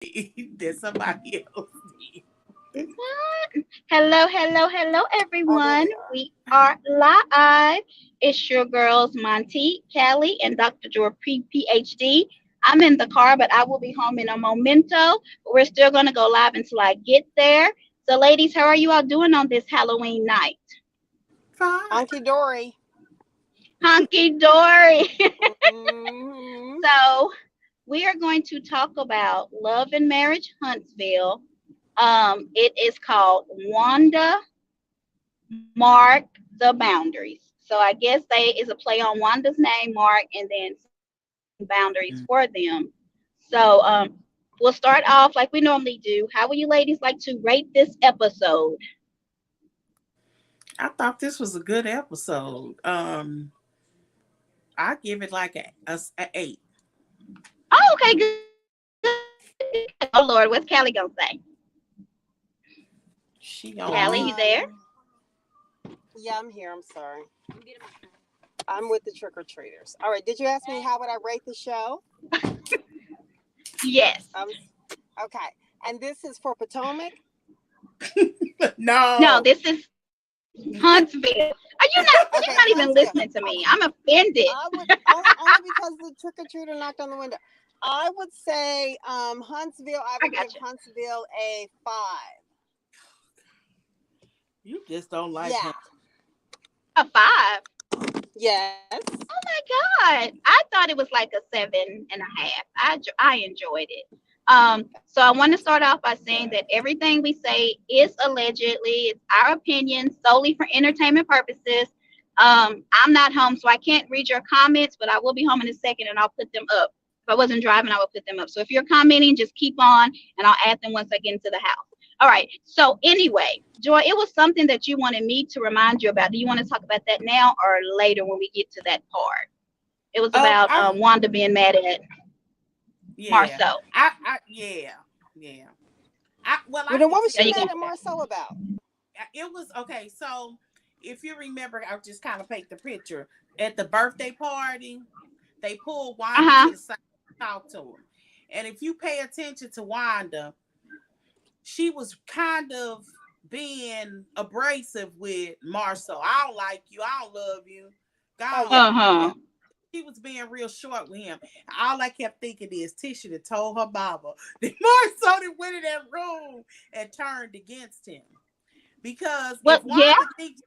There's somebody else. What? Hello, hello, hello, Oh, there everyone. they are. We are live. It's your girls, Monty, Callie, and Dr. Joy PhD. I'm in the car, but I will be home in a momento. But we're still going to go live until I get there. So, ladies, how are you all doing on this Halloween night? Fine. Hunky Dory. Honky dory. Hmm. So, we are going to talk about Love and Marriage Huntsville. It is called Wanda Mark the Boundaries. So I guess they is a play on Wanda's name, Mark, and then setting boundaries for them. So we'll start off like we normally do. How would you ladies like to rate this episode? I thought this was a good episode. I give it like a 8. Oh, okay, good. Oh Lord, what's Callie gonna say? She Callie, on you mute. there? Um, yeah, I'm here. I'm sorry. I'm with the trick or treaters. All right. Did you ask me how would I rate the show? Yes. Um. Okay. And this is for Potomac. No, No. this is Huntsville. Are you not? You're not Okay, even listening Huntsville. to me. I'm Okay. offended. I would only because the trick or treater knocked on the window. I would say Huntsville. I I would give got you. Huntsville a 5. You just don't like Yeah. her. A five. Yes. Oh my God. I thought it was like a 7.5. I enjoyed it. So I want to start off by saying that everything we say is allegedly, it's our opinion solely for entertainment purposes. I'm not home, so I can't read your comments, but I will be home in a second and I'll put them up. If I wasn't driving, I would put them up. So if you're commenting, just keep on and I'll add them once I get into the house. All right. So anyway, Joy, it was something that you wanted me to remind you about. Do you want to talk about that now or later when we get to that part? It was about I Wanda being mad at yeah. Marcel. Yeah. Yeah. I Well, then can what was So she tell you you mad can at Marceau about? it was okay. So if you remember, I'll just kind of paint the picture. At the birthday party, they pulled Wanda to uh-huh. the side to talk to him. And if you pay attention to Wanda, she was kind of being abrasive with Marcel. I don't like you. I don't love you. Go Oh on. yeah, Uh-huh. yeah. She was being real short with him. All I kept thinking is Tisha that told her mama that Marcel that went in that room and turned against him. Because Well, if yeah. Wanda thinks,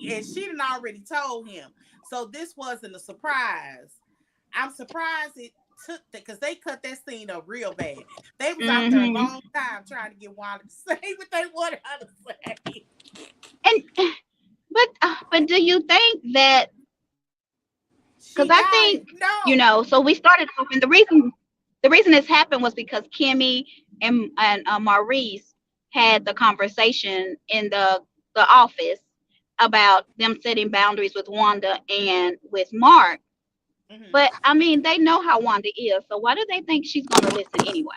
and she done already told him, so this wasn't a surprise. I'm surprised it took that because they cut that scene up real bad. They was out there a Mm-hmm. long time trying to get Wanda to say what they wanted her to say. And but do you think that because She I got think it. No. so we started off and the reason this happened was because Kimmy and Maurice had the conversation in the office about them setting boundaries with Wanda and with Mark. Mm-hmm. But I mean, they know how Wanda is, so why do they think she's gonna listen anyway?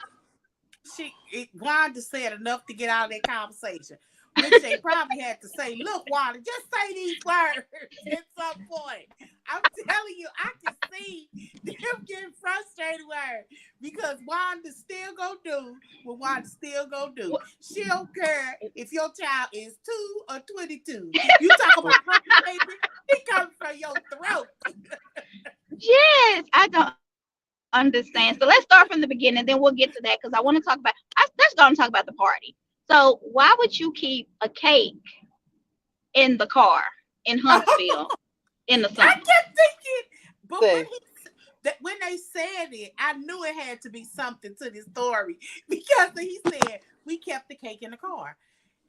Wanda said enough to get out of that conversation, which they probably had to say, look, Wanda, just say these words at some point. I'm telling you, I can see them getting frustrated with her because Wanda still gonna do what Wanda still gonna do. She don't care if your child is 2 or 22. You talk about her baby, he coming from your throat. Yes, I don't understand. So let's start from the beginning, then we'll get to that because I want to talk about. Let's go and talk about the party. So why would you keep a cake in the car in Huntsville in the I summer? kept thinking, but See, when they said it, I knew it had to be something to this story because he said we kept the cake in the car,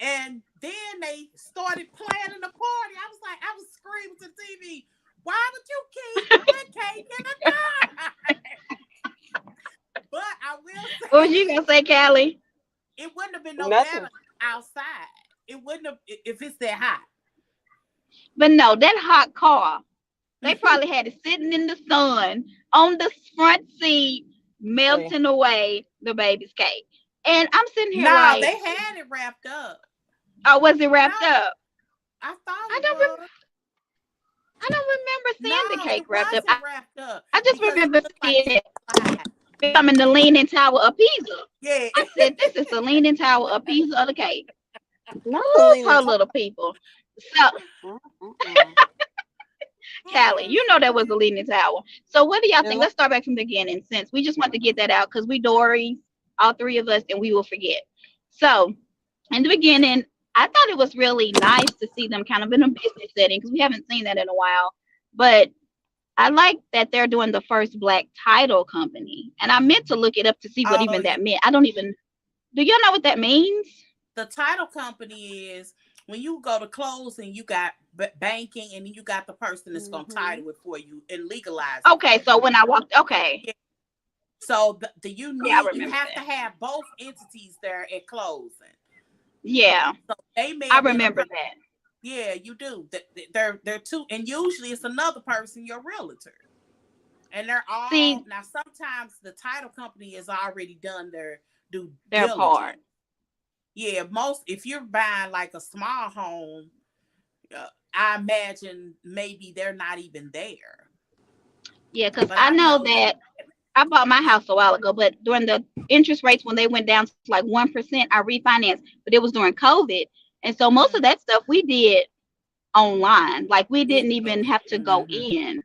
and then they started planning the party. I was screaming to TV, "Why would you keep the cake in the car?" But I will What say was you this: gonna say, Callie? it wouldn't have been no nothing. better outside. It wouldn't have if it's that hot. But no, that hot car, they probably had it sitting in the sun on the front seat, See, melting away the baby's cake. And I'm sitting here No, like, they had it wrapped up. oh, was it wrapped No, up? I thought I it don't. was. I don't remember No, seeing the cake it wrapped up. wasn't wrapped up I just because it remember looked like seeing it it. was hot. becoming the Leaning Tower of Pisa. Yeah. I said, this is the Leaning Tower of Pisa of the cake. Not the Ooh, leaning poor top. little people. So, Mm-mm. Callie, you know that was the Leaning Tower. So, what do y'all And think? Let's start back from the beginning since we just want to get that out because we Dories, all three of us, and we will forget. So, in the beginning, I thought it was really nice to see them kind of in a business setting because we haven't seen that in a while. But I like that they're doing the first black title company. And I meant to look it up to see what Oh even yeah. that meant. I don't even, do y'all know what that means? The title company is when you go to closing, you got banking, and then you got the person that's gonna title it for you and legalize it Okay, for so you. when I walked, okay. Yeah. So Yeah, I you remember have to that. have both entities there at closing. Yeah, So they may I have been a remember person. that. Yeah, you do. They're two, and usually it's another person, your realtor, and they're all See, now. Sometimes the title company has already done their due their part. diligence. Yeah, most if you're buying like a small home, I imagine maybe they're not even there. Yeah, because But I I know know that. that I bought my house a while ago, but during the interest rates when they went down to like 1%, I refinanced, but it was during COVID. And so most Mm, of that stuff we did online. Like we yeah, didn't even have to go hmm in.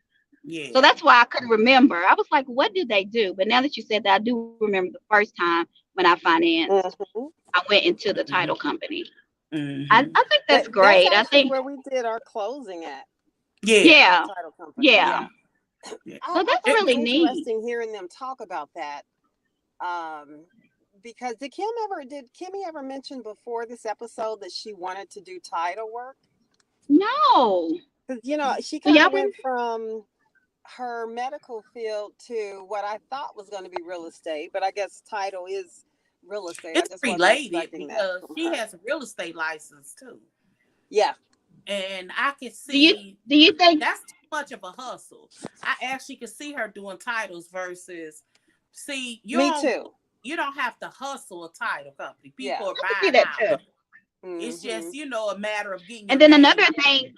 So yeah, that's why I couldn't remember. I was like, what did they do? But now that you said that, I do remember the first time when I financed, mm-hmm. I went into the title hmm company. hmm I think that's That's great. I actually think, where we did our closing at yeah, the yeah, title company. yeah. Yeah. yeah, yeah. So I that's thought it was really neat. interesting hearing them talk about that. Um, because did Kimmy ever mention before this episode that she wanted to do title work? No. Because she So kind y'all of remember? went from her medical field to what I thought was going to be real estate, but I guess title is real estate. I It's just wasn't related expecting that because from she her. has a real estate license too, Yeah. and I can Do you see do you think? that's too much of a hustle. I actually can see her doing titles versus see Me too. you don't have to hustle a title company. Yeah. People are I can see buying that too. houses. It's Mm-hmm. just a matter of getting And your then another name. thing,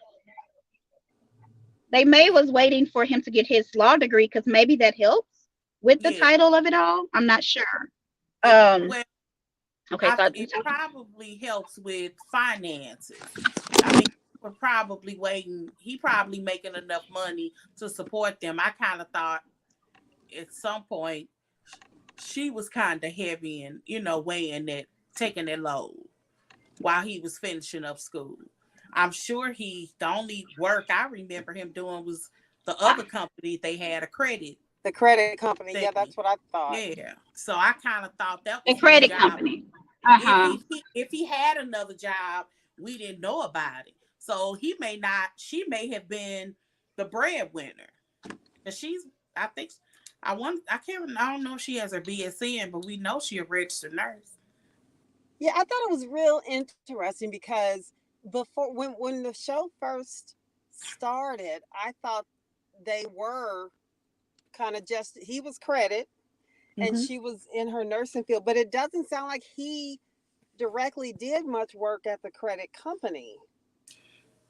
they may was waiting for him to get his law degree because maybe that helps with the Yeah. title of it all. I'm not sure. It Um. well, Okay, so it probably helps with finances. I mean, we're probably waiting. He probably making enough money to support them. I kind of thought at some point she was kind of heavy and weighing that, taking that load while he was finishing up school. I'm sure the only work I remember him doing was the other company. They had a credit The credit company. Yeah, thing. that's what I thought. Yeah. So I kind of thought that the was his credit job. company. Uh huh. If he had another job, we didn't know about it. So he may not. She may have been the breadwinner. And she's. I think. I want. I can't. I don't know if she has her BSN, but we know she a registered nurse. Yeah, I thought it was real interesting because before when the show first started, I thought they were kind of just he was credit and Mm-hmm. she was in her nursing field, but it doesn't sound like he directly did much work at the credit company.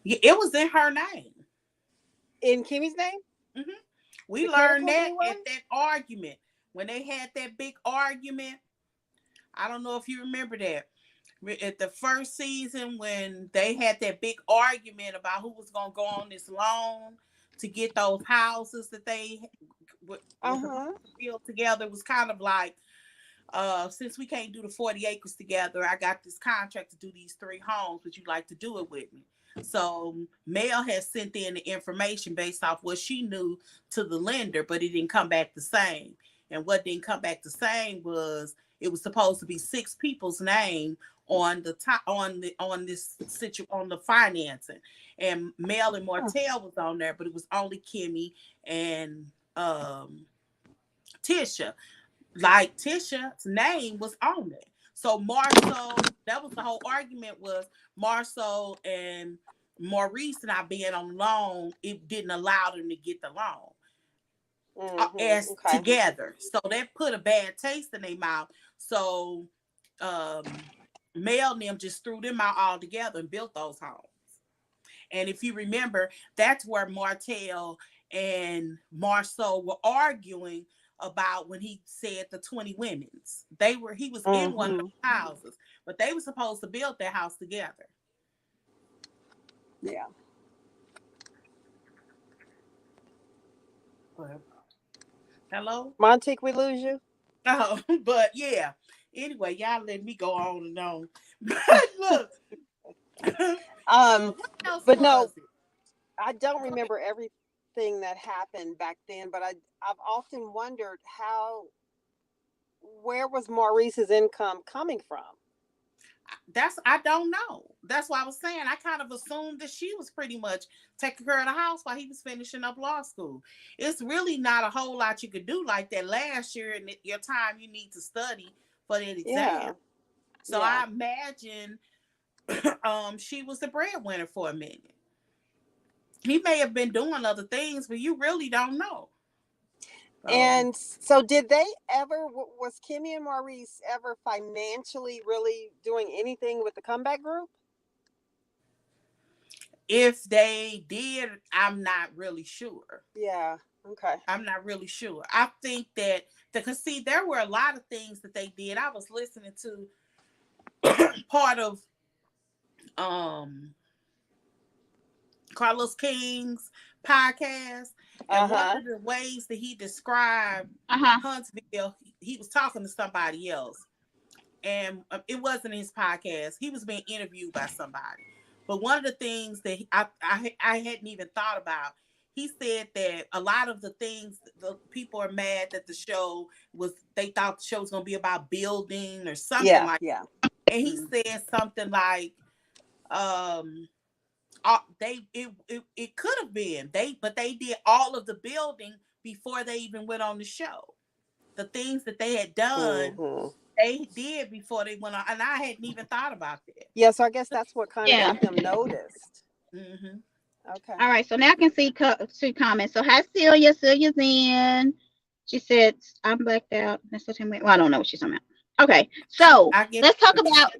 Yeah, it was in her name. In Kimmy's name, Mm-hmm. We the credit learned that company at was. that argument when they had that big argument. I don't know if you remember that at the first season when they had that big argument about who was going to go on this loan to get those houses that they Uh was supposed huh. to build together. It was kind of like, since we can't do the 40 acres together, I got this contract to do these 3 homes. Would you like to do it with me? So Mel has sent in the information based off what she knew to the lender, but it didn't come back the same. And what didn't come back the same was it was supposed to be 6 people's name on the top on this on the financing, and Mel and Martell was on there, but it was only Kimmy and Tisha. Like Tisha's name was on it. So Marceau, that was the whole argument, was Marceau and Maurice and I being on loan, it didn't allow them to get the loan as Okay. together. So that put a bad taste in their mouth. So Mel and them just threw them out all together and built those homes. And if you remember, that's where Martell and Marceau were arguing about when he said the 20 women's. He was in one of Mm-hmm. the houses, but they were supposed to build their house together. Yeah. But, hello? Montique, we lose you? Oh, but yeah. Anyway, y'all let me go on and on. But look, what else But no, was it? I don't remember everything that happened back then, but I've often wondered where was Maurice's income coming from? I don't know. That's why I was saying I kind of assumed that she was pretty much taking care of the house while he was finishing up law school. It's really not a whole lot you could do like that last year and your time you need to study for that exam. Yeah. So Yeah. I imagine she was the breadwinner for a minute. He may have been doing other things, but you really don't know. And so did they ever, was Kimmy and Maurice ever financially really doing anything with the comeback group? If they did, I'm not really sure. Yeah. Okay. I'm not really sure. I think that, because see, there were a lot of things that they did. I was listening to part of Carlos King's podcast, and one of the ways that he described Huntsville, he was talking to somebody else, and it wasn't his podcast. He was being interviewed by somebody. But one of the things that I hadn't even thought about, he said that a lot of the things, the people are mad that the show was, they thought the show was going to be about building or something like that. And he said something like, it could have been but they did all of the building before they even went on the show. The things that they had done, they did before they went on, and I hadn't even thought about that. Yeah, so I guess that's what kind of got them noticed. Okay. All right, so now I can see two comments. So hi Celia. Celia's in. She said I'm blacked out. That's what well, I don't know what she's talking about. Okay, so let's talk about.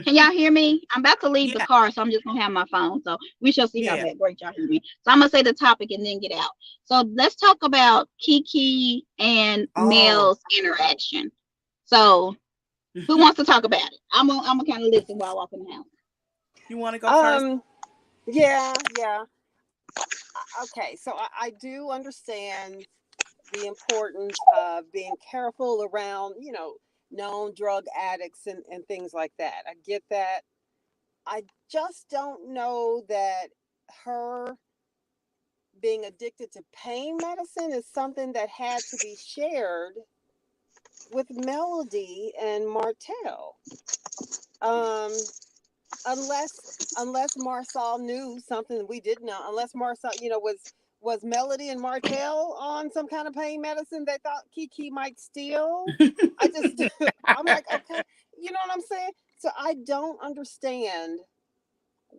Can y'all hear me? I'm about to leave the car, so I'm just gonna have my phone. So we shall see how that works. Y'all hear me? So I'm gonna say the topic and then get out. So let's talk about Kiki and Mel's interaction. So who wants to talk about it? I'm gonna kind of listen while I walk in the house. You want to go first? Yeah. Okay, so I do understand the importance of being careful around, known drug addicts and things like that. I get that. I just don't know that her being addicted to pain medicine is something that had to be shared with Melody and Martell. Unless Marsal knew something we didn't know, unless Marsal, was Melody and Martell on some kind of pain medicine they thought Kiki might steal? I'm like, okay, you know what I'm saying? So I don't understand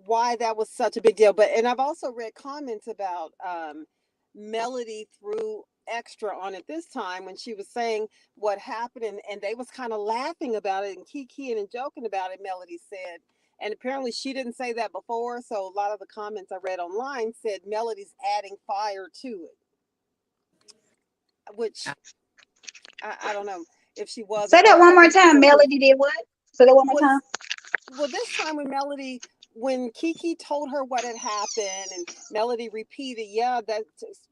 why that was such a big deal. And I've also read comments about Melody threw extra on it this time when she was saying what happened, and they was kind of laughing about it and kikiing and joking about it, Melody said. And apparently she didn't say that before, so a lot of the comments I read online said Melody's adding fire to it, which I don't know if she was. Say that one more time. Melody did what? Say that one more time. Well, this time when Kiki told her what had happened, and Melody repeated, that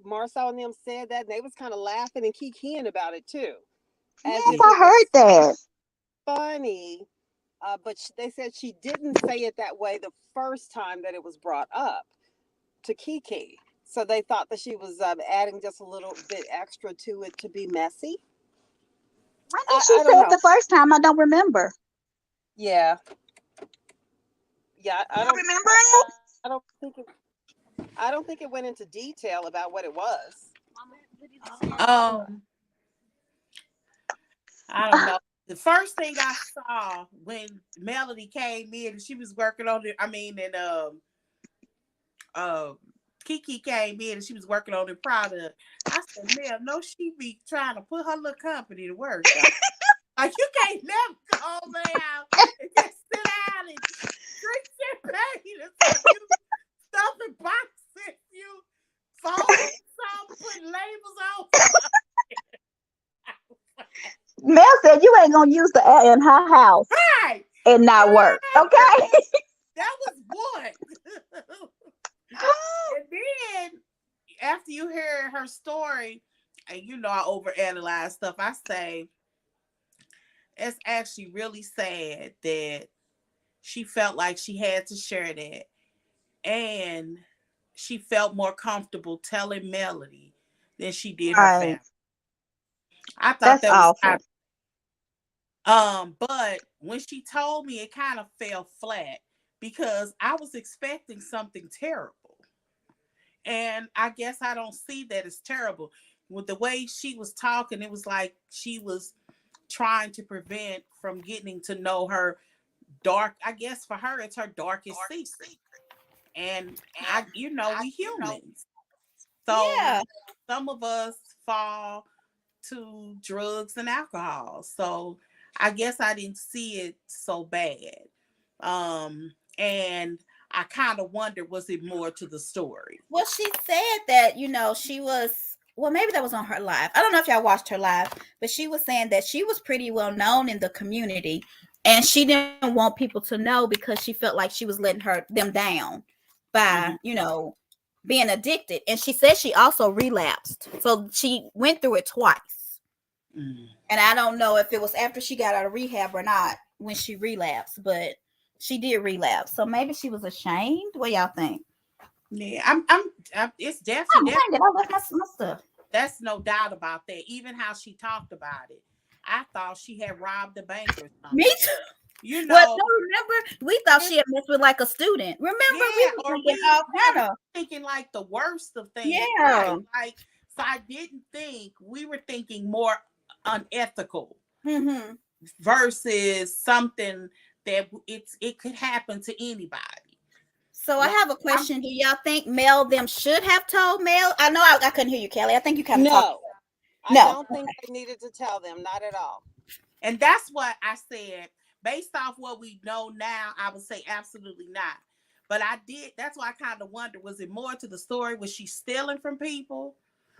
Marsal and them said that, and they was kind of laughing and kikiing about it too. Yes, I heard that. Funny. But they said she didn't say it that way the first time that it was brought up to Kiki. So they thought that she was adding just a little bit extra to it to be messy. I think she said it the first time. I don't remember. Yeah. Yeah, I don't remember it. I don't think it went into detail about what it was. I don't know. The first thing I saw when Melody came in, and she was working on it. Kiki came in and she was working on the product. I said, "Mel, no, she be trying to put her little company to work. Like you can't never go over there and just sit down and drink champagne and stuff in boxes. You fold some, put labels on." ain't gonna use the air in her house Right. and not work. Okay. That was one. And then after you hear her story, and I overanalyze stuff, I say it's actually really sad that she felt like she had to share that. And she felt more comfortable telling Melody than she did her Right. family. I thought That's that was awful. but when she told me, it kind of fell flat because I was expecting something terrible. And I guess I don't see that as terrible. With the way she was talking, it was like she was trying to prevent from getting to know her dark. I guess for her, it's her darkest secret. And we humans. So Yeah. some of us fall to drugs and alcohol. So I guess I didn't see it so bad. And I kind of wondered, was it more to the story? Well, she said that, she was, well, maybe that was on her live. I don't know if y'all watched her live, but she was saying that she was pretty well known in the community and she didn't want people to know because she felt like she was letting them down by, being addicted. And she said she also relapsed. So she went through it twice. Mm. And I don't know if it was after she got out of rehab or not when she relapsed, but she did relapse. So maybe she was ashamed. What y'all think? Yeah, I'm it's definitely, I left my stuff. that's no doubt about that. Even how she talked about it, I thought she had robbed the bank or something. Me too. You Well, know, remember we thought she had messed with like a student. Remember, we were thinking all kind of thinking like the worst of things. Yeah. Right? Like, so I didn't think, we were thinking more unethical Mm-hmm. versus something that it could happen to anybody. So I have a question. Do y'all think Mel them should have told Mel? I know I couldn't hear you, Kelly. I think you kind of talked. I don't think they needed to tell them, not at all. And that's what I said. Based off what we know now, I would say absolutely not. But that's why I kind of wonder, was it more to the story? Was she stealing from people?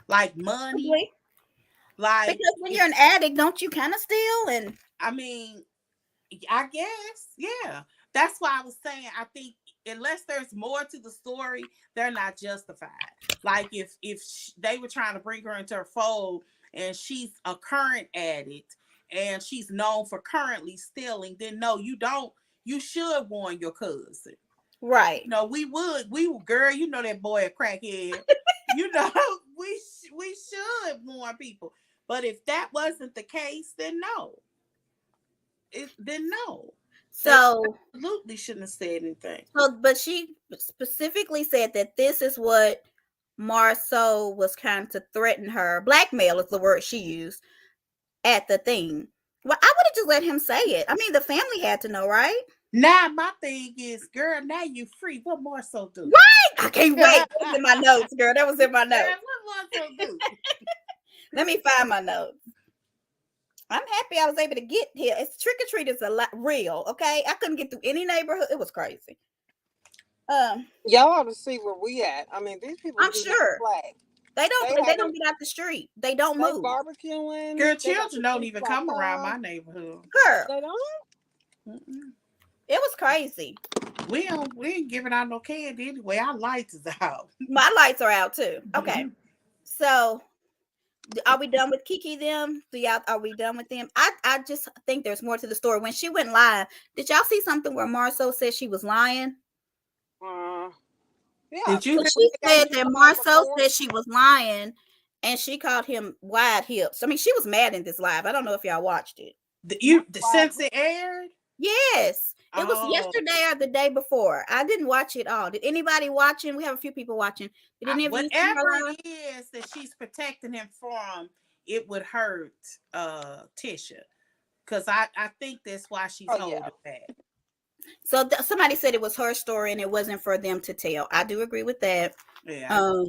Like money? Probably. Like, because when you're an addict, don't you kind of steal? And I mean, I guess, yeah. That's why I was saying, I think unless there's more to the story, they're not justified. Like if they were trying to bring her into her fold and she's a current addict and she's known for currently stealing, then no, you don't. You should warn your cousin. Right. We would, girl, that boy a crackhead. we should warn people. But if that wasn't the case, then no. No. So they absolutely shouldn't have said anything. So, but she specifically said that this is what Marceau was trying to threaten her. Blackmail is the word she used at the thing. Well, I would have just let him say it. I mean, the family had to know, right? Now my thing is, girl, now you free. What Marceau do? Right. I can't wait. That was in my notes, girl. That was in my notes. What Marceau do? Let me find my notes. I'm happy I was able to get here. It's trick or treat is a lot real, okay? I couldn't get through any neighborhood. It was crazy. Y'all ought to see where we at. I mean, these people. I'm sure they don't get out the street. They don't move. Barbecuing. Girl, children don't even come around my neighborhood. Girl, they don't. Mm-mm. It was crazy. We ain't giving out no candy anyway. Our lights is out. My lights are out too. Okay, so are we done with Kiki them? Are we done with them? I just think there's more to the story. When she went live, did y'all see something where Marceau said she was lying? Yeah. Did you? She said that Marceau said she was lying, and she called him wide hips. I mean, she was mad in this live. I don't know if y'all watched it. Since it aired? Yes. It was yesterday or the day before. I didn't watch it all. Did anybody watching? We have a few people watching. Did any of you see her whatever live? it is that she's protecting him from, it would hurt Tisha. Because I think that's why she's holding back. So somebody said it was her story and it wasn't for them to tell. I do agree with that. Yeah.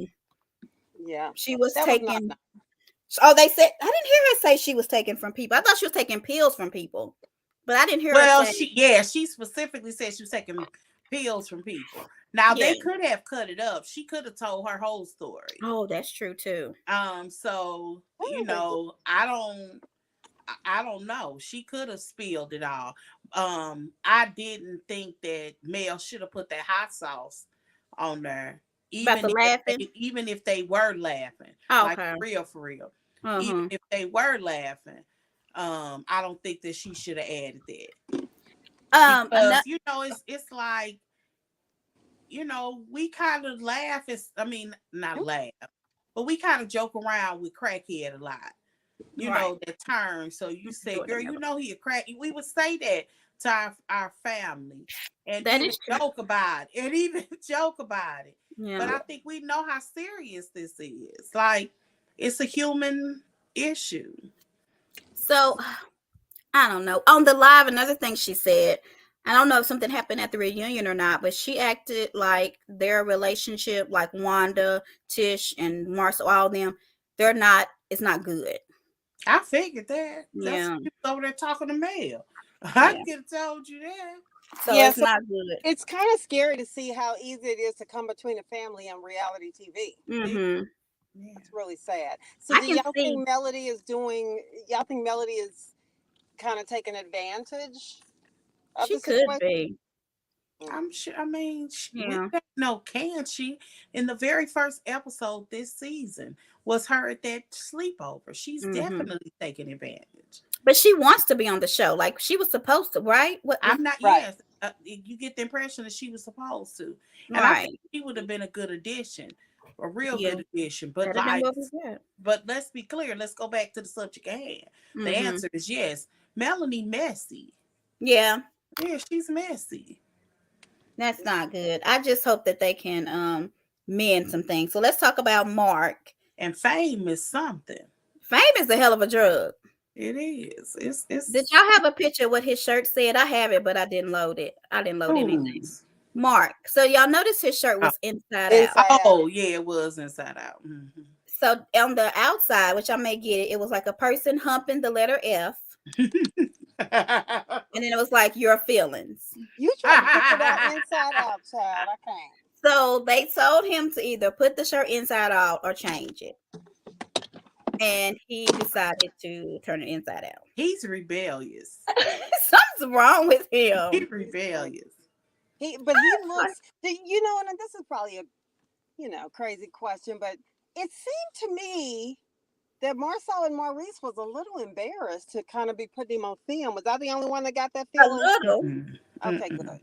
Yeah. She was taking. Oh, they said I didn't hear her say she was taking from people. I thought she was taking pills from people, but I didn't hear her say. She specifically said she was taking pills from people. Now they could have cut it up. She could have told her whole story. Oh, that's true too. So I don't know. She could have spilled it all. I didn't think that Mel should have put that hot sauce on there, About the laughing. even if they were laughing, like Okay. for real. Even Uh-huh. if they were laughing, I don't think that she should have added that because Another, it's like we kind of laugh. Not laugh, but we kind of joke around with crackhead a lot. right. That term. So you say, Jordan girl, Miller. he a crack. We would say that to our family and That even is true. joke about it. And even joke about it. But Yeah. I think we know how serious this is. Like, it's a human issue. So I don't know. On the live, another thing she said, I don't know if something happened at the reunion or not, but she acted like their relationship, like Wanda, Tish, and Marcel, all of them, it's not good. I figured that. That's Yeah. you over there talking to Mel. I Yeah. could have told you that. So Yeah, it's so not good. it's kind of scary to see how easy it is to come between a family and reality TV. Mm-hmm. Yeah. It's really sad. So I do can y'all see think y'all think Melody is kind of taking advantage of she the could situation? be. I'm sure. We Yeah. don't know. Can she? In the very first episode this season, was her at that sleepover. She's Mm-hmm. definitely taking advantage. But she wants to be on the show. Like she was supposed to, right? What was I'm not. Right. Yes, you get the impression that she was supposed to, and I think right? she would have been a good addition, a real Yeah. good addition. But Better than what we got. let's be clear. Let's go back to the subject at hand. The Mm-hmm. answer is yes. Melanie messy. Yeah. Yeah, she's messy. That's not good. I just hope that they can mend some things. So let's talk about Mark. And fame is something. Fame is a hell of a drug. It is. Did y'all have a picture of what his shirt said? I have it, but I didn't load it. I didn't load anything. Whose? Mark. So y'all notice his shirt was inside out. Inside out. Oh, yeah, it was inside out. Mm-hmm. So on the outside, which I may get it, it was like a person humping the letter F. And then it was like your feelings. You try to figure that inside out, child. I can't. So they told him to either put the shirt inside out or change it. And he decided to turn it inside out. He's rebellious. Something's wrong with He's him. rebellious. He looks, and this is probably a crazy question, but it seemed to me that Marcel and Maurice was a little embarrassed to kind of be putting him on film. Was I the only one that got that A feeling? little. Okay, good.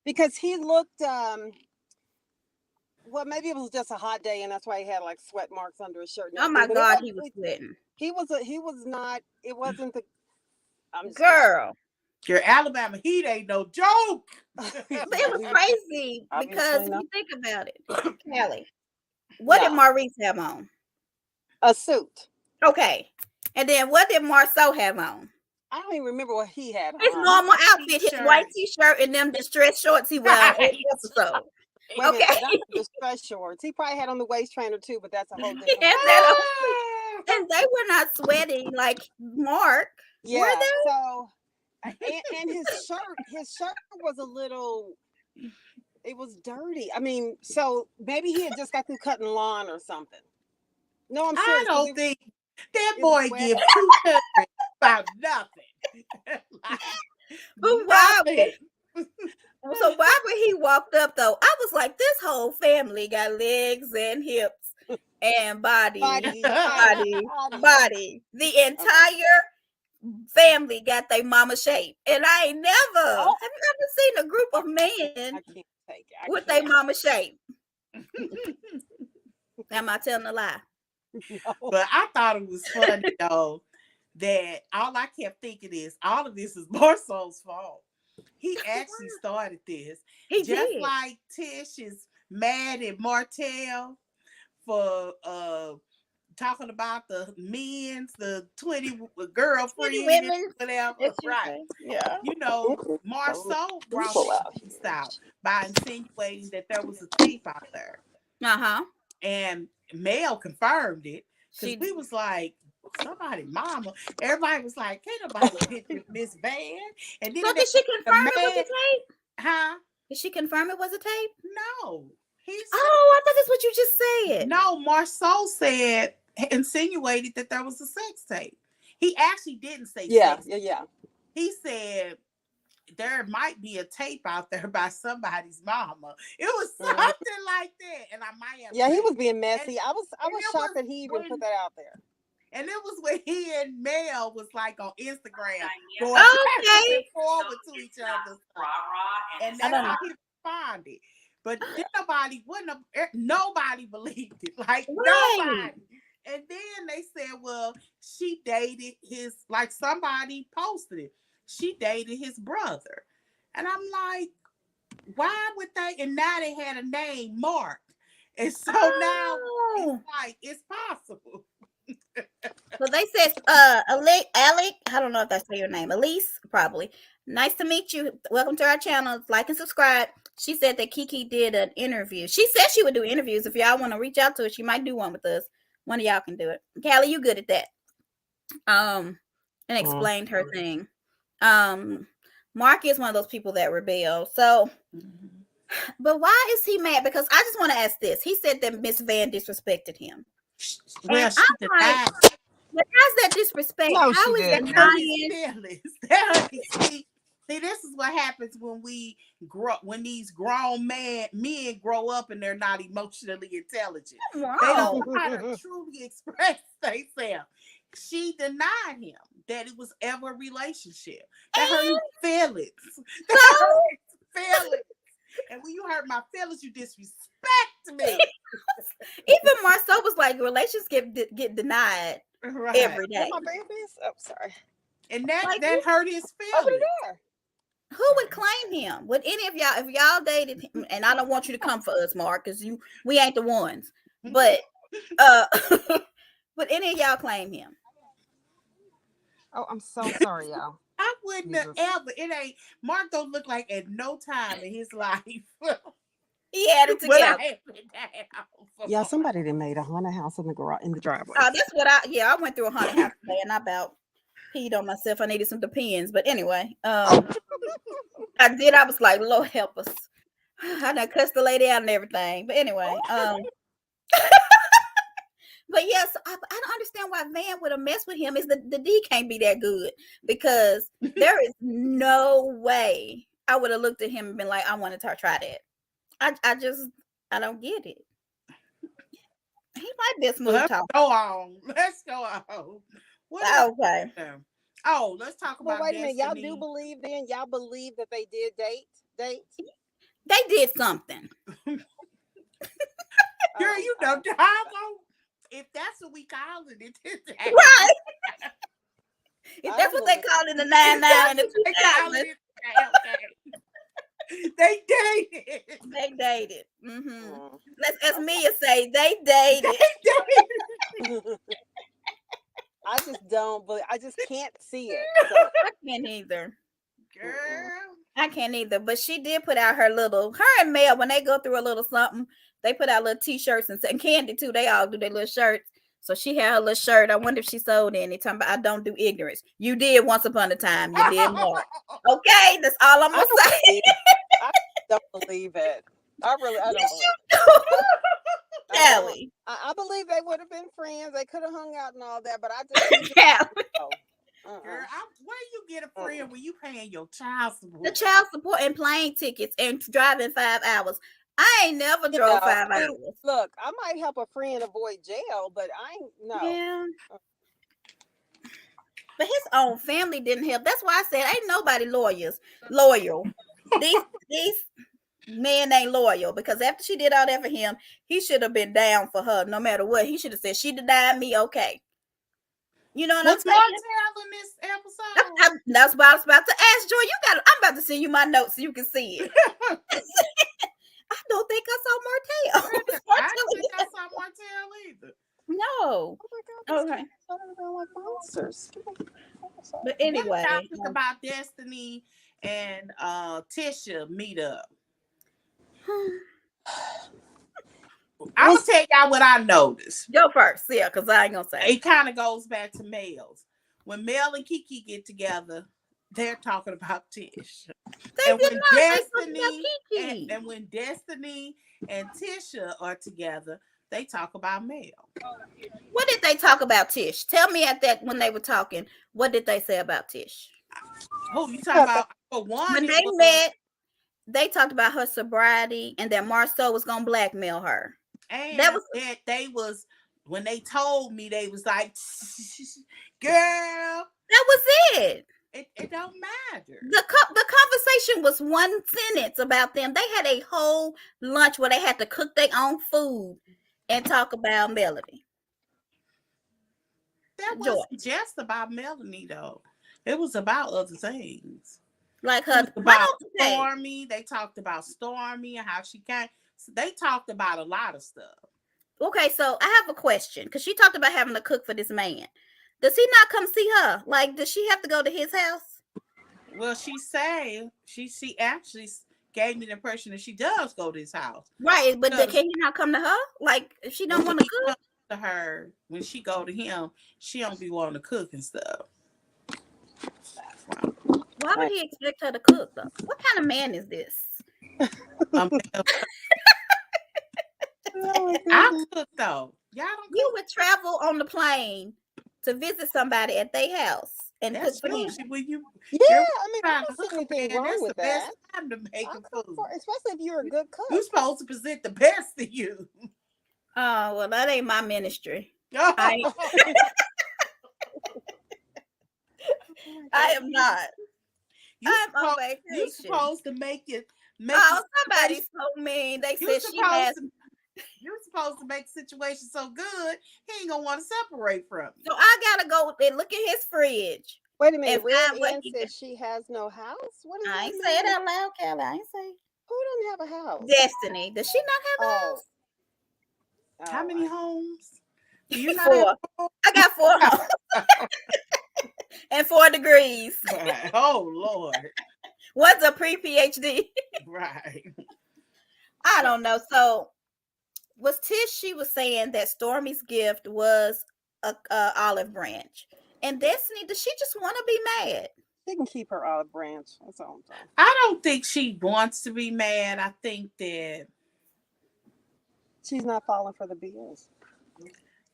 Because he looked, maybe it was just a hot day, and that's why he had like sweat marks under his shirt. Oh my God, he was sweating. He was not. It wasn't the. Girl. Your Alabama heat ain't no joke. But it was crazy because if you think about it, Kelly, what Yeah. did Maurice have on? A suit. Okay. And then what did Marceau have on? I don't even remember what he had His on. normal outfit, his T-shirt. white t-shirt and them distressed shorts he wore on every episode. Wait a minute, Okay. that's the dress shorts. He probably had on the waist trainer too, but that's a whole He different. had that on. And they were not sweating like Mark. Yeah. Were they? So, and his shirt was a little. It was dirty. I mean, so maybe he had just got through cutting lawn or something. No, I'm I serious. don't think that it boy was give wet. two tugs about nothing. Like, But why? nothing. So why when he walked up though, I was like, this whole family got legs and hips and body. Body. The entire family got their mama shape. And I ain't never have you ever seen a group of men I can't take it. with their mama shape? Am I telling a lie? No. But I thought it was funny though that all I kept thinking is all of this is Marcel's fault. He actually started this. He Just did. like Tish is mad at Martell for talking about the 20 girlfriends, women. whatever. That's Right. Yeah. Marceau brought this out by insinuating that there was a tape out there. Uh-huh. And Mel confirmed it. She Because we was like, somebody mama. Everybody was like, can't nobody picture Miss Van. And then So did she confirm it was a tape? Huh? Did she confirm it was a tape? No. He said, Oh, I thought that's what you just said. no, Marceau insinuated that there was a sex tape. He actually didn't say Yeah, sex. yeah. He said there might be a tape out there by somebody's mama. It was something like that, and I might have. Yeah, he said- was being and, messy. I was and it shocked was that he even when- put that out there. And it was when he and Mel was like on Instagram going backwards and forward to each other. And that's how he responded. But then nobody believed it. Like nobody. And then they said, well, she dated his, like somebody posted it. She dated his brother. And I'm like, why would they? And now they had a name marked. And so now it's like, it's possible. So they said, Alec, I don't know if that's your name, Elise, probably. Nice to meet you. Welcome to our channel. Like and subscribe. She said that Kiki did an interview. She said she would do interviews. If y'all want to reach out to her, she might do one with us. One of y'all can do it. Callie, you good at that. And explained her thing. Mark is one of those people that rebel. So, but why is he mad? Because I just want to ask this. He said that Miss Van disrespected him. Well, And I'm like, but how's that disrespect? No, How she is that didn't. lying? See, this is what happens when we grow. When these grown men grow up and they're not emotionally intelligent. Wow. They don't know how to truly express themselves. She denied him that it was ever a relationship. That hurt his feelings. That hurt his feelings. And when you hurt my feelings, you disrespect me. Even Marcel was like, relations get denied every day. My babies? Oh, sorry. And that Like, hurt his Over feelings. there. Who would claim him? Would any of y'all, if y'all dated him, and I don't want you to come for us, Mark, because we ain't the ones. But would any of y'all claim him? Oh, I'm so sorry, y'all. I wouldn't have ever. It ain't. Mark don't look like at no time in his life. He had it together. Yeah, somebody that made a haunted house in the garage, in the driveway. Oh, that's what I went through a haunted house today, and I about peed on myself. I needed some Depends, but anyway, I did. I was like, Lord help us. I done cussed the lady out and everything, but anyway, but yes, I don't understand why Van would have messed with him. Is the D can't be that good, because there is no way I would have looked at him and been like, I want to try that. I don't get it. He might be a smooth talker. Let's go on. Okay. Let's talk about. Wait a minute, y'all Destiny. do believe then? Y'all believe that they did date? They did something. Girl, you know, doggone. If that's what we call it, Right. If that's what they call it in the 99 and the 2000s. They dated. They dated. As Mia say, they dated. I just don't, but I just can't see it. So. I can't either. Girl. I can't either. But she did put out her and Mel, when they go through a little something, they put out little t-shirts and Candy too. They all do their little shirts. So she had her little shirt. I wonder if she sold any. Talking about, I don't do ignorance. You did once upon a time. You did more. Okay, that's all I'm gonna say. I don't believe it. I don't believe it. Callie. I believe they would have been friends. They could have hung out and all that, but I just Girl, where you get a friend when you paying your child support? The child support and plane tickets and driving 5 hours. I ain't never drove 5 hours. Look, I might help a friend avoid jail, but I ain't Yeah. But his own family didn't help. That's why I said ain't nobody loyal. These men ain't loyal, because after she did all that for him, he should have been down for her no matter what. He should have said, she denied me, okay. You know what I'm saying? Martell in this episode? That's what I was about to ask, Joy. I'm about to send you my notes so you can see it. I don't think I saw Martell. I don't think I saw Martell either. No. Oh my God, Okay. like monsters. But anyway, y'all think about Destiny and Tisha meet up? I'm gonna tell y'all what I noticed. go first, yeah, because I ain't gonna say It kind of goes back to Mel's. When Mel and Kiki get together, they're talking about Tish. And when Destiny and when Destiny and Tisha are together, they talk about Mel. What did they talk about Tish? Tell me at that when they were talking. What did they say about Tish? Who you talking about? For one, When it they was, met, they talked about her sobriety and that Marceau was gonna blackmail her. and That was that they was when they told me they was like, girl, that was it. it don't matter. The conversation was one sentence about them. They had a whole lunch where they had to cook their own food and talk about Melody. That Joy. wasn't just about Melanie though. It was about other things. Like It her was about okay. Stormy. They talked about Stormy and how she came. So they talked about a lot of stuff. Okay, so I have a question because she talked about having to cook for this man. Does he not come see her? Like, does she have to go to his house? Well, she say she actually gave me the impression that she does go to his house. Right, but Because can he not come to her? Like, if she don't when want to he cook? comes to her, when she go to him, she don't be wanting to cook and stuff. Why would he expect her to cook though? What kind of man is this? I cook though. Y'all don't You cook. would travel on the plane to visit somebody at their house and That's cook for them. true. When you Yeah, you're I mean, I trying to don't see hook a anything man, wrong that's the with best that. time to make I a go food. for it, especially if you're a good cook. You're supposed to present the best of you. Oh, well, that ain't my ministry. Oh, I am not. I'm on you vacation. supposed to make it. Oh, somebody's so mean. They said she has. You're supposed to make the situation so good, he ain't gonna want to separate from you. So I gotta go and look at his fridge. Wait a minute, And Red find what Ann he says she has no house. What does I that ain't mean? say it out loud, Kelly. I ain't say. Who doesn't have a house? Destiny. Does she not have a house? How many homes? Do you not Four. have I got 4 homes and 4 degrees. right. Oh Lord. What's a pre-PhD? Right. I don't know. So was Tish? She was saying that Stormy's gift was a olive branch, and Destiny. Does she just want to be mad? She can keep her olive branch. That's all I'm saying. I don't think she wants to be mad. I think that She's not falling for the BS.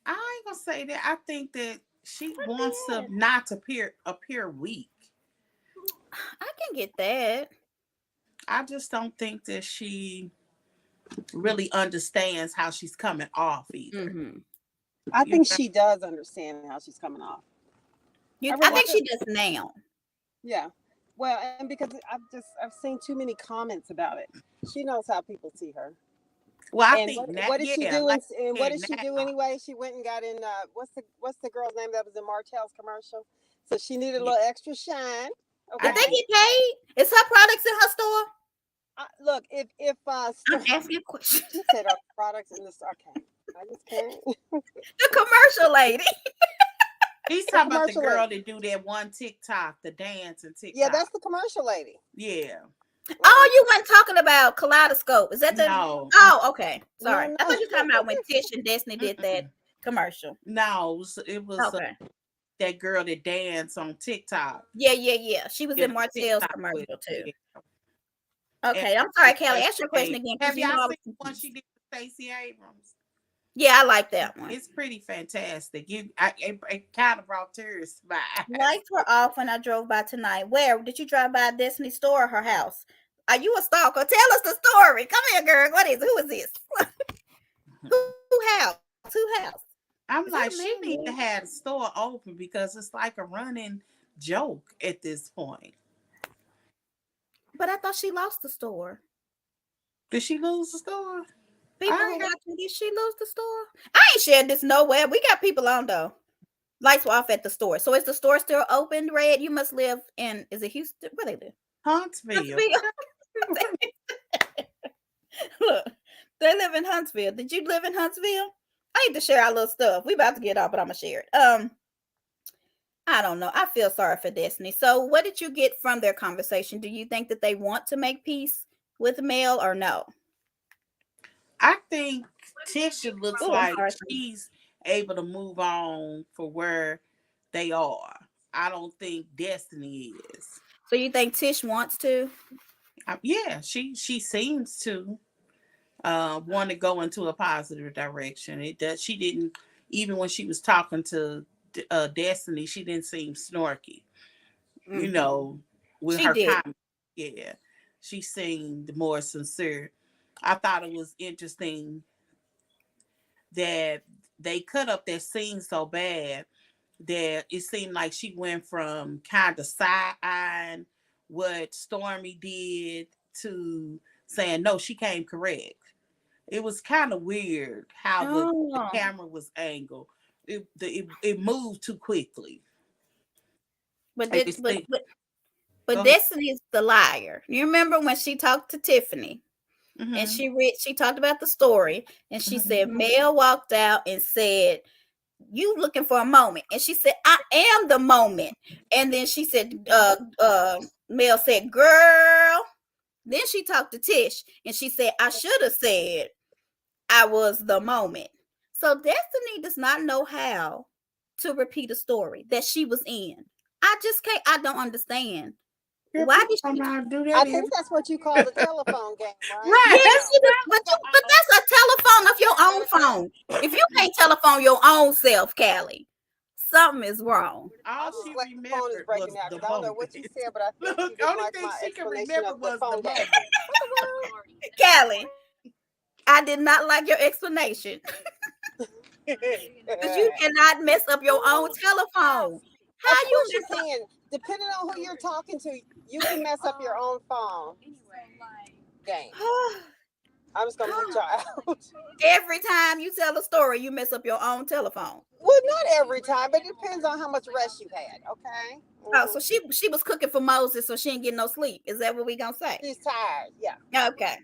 I ain't gonna say that. I think that she wants to not to appear weak. I can get that. I just don't think that she really understands how she's coming off either. Mm-hmm. I think she does understand how she's coming off. I think she does now. Yeah. Well, and because I've seen too many comments about it. She knows how people see her. Well, I and think what did she do? like And what did she do anyway? She went and got in. What's the girl's name that was in Martell's commercial? So she needed a little extra shine. Okay. Did they get paid? Is her products in her store? Look, if I'm asking a question. She said our products in the store. Okay, I just can't. The commercial lady. He's talking about the girl that do that one TikTok, the dance and TikTok. Yeah, that's the commercial lady. Yeah. Oh, you weren't talking about Kaleidoscope. Is that the? No. Oh, okay. Sorry. No. I thought you were talking about when Tish and Destiny did that commercial. No, it was okay. That girl that danced on TikTok. Yeah. She was in Martell's commercial too. Okay, I'm sorry, Kelly. Ask your question again. Have y'all seen the one she did with Stacey Abrams? Yeah, I like that one. It's pretty fantastic. It kind of brought tears to my eyes. Lights were off when I drove by tonight. Where did you drive by Destiny's store or her house? Are you a stalker? Tell us the story. Come here, girl. What is? Who is this? Who house? Who house? I'm like, she need to have the store open because it's like a running joke at this point. But I thought she lost the store. Did she lose the store? People who watching, did she lose the store? I ain't shared this nowhere. We got people on though. Lights were off at the store. So is the store still open, Red? You must live in, is it Houston? Where they live? Huntsville. Look, they live in Huntsville. Did you live in Huntsville? I need to share our little stuff. We about to get off, but I'm gonna share it. I don't know. I feel sorry for Destiny. So what did you get from their conversation? Do you think that they want to make peace with Mel or no? I think Tisha looks like she's able to move on for where they are. I don't think Destiny is. So you think Tish wants to? Yeah, she seems to. want to go into a positive direction. It does. She didn't, even when she was talking to Destiny, she didn't seem snarky. You know, with She her did. comment. Yeah, she seemed more sincere. I thought it was interesting that they cut up that scene so bad that it seemed like she went from kind of side-eyeing what Stormy did to saying no, she came correct. It was kind of weird how the Oh, camera was angled. It moved too quickly. but And did it seemed, but go ahead. Destiny is the liar. You remember when she talked to Tiffany and Mm-hmm, she talked about the story and she mm-hmm. said Mel walked out and said, "You looking for a moment?" And she said, "I am the moment." And then she said, Mel said, "Girl." Then she talked to Tish and she said, "I should have said I was the moment." So Destiny does not know how to repeat a story that she was in. I just can't. I don't understand. Girl, Why people did don't she? know how to do I that think every that's what you call the telephone game, right? right. Yes, That's she what does. I But was but that's a telephone of your own phone. If you can't telephone your own self, Callie, something is wrong. all I'm just she glad the phone is remembered was breaking out the because I don't know moment. what you said, but I think you Look, didn't only like thing my she could explanation remember of the was the phone game. moment. What the world? Callie, I did not like your explanation because you cannot mess up your own telephone. Of How you course you can. Depending on who you're talking to, you can mess up your own phone game. mess? I'm just gonna mute y'all out. Every time you tell a story, you mess up your own telephone. Well, not every time, but it depends on how much rest you had. Okay. Oh, so she was cooking for Moses, so she ain't getting no sleep. Is that what we gonna say? She's tired. Yeah. Okay,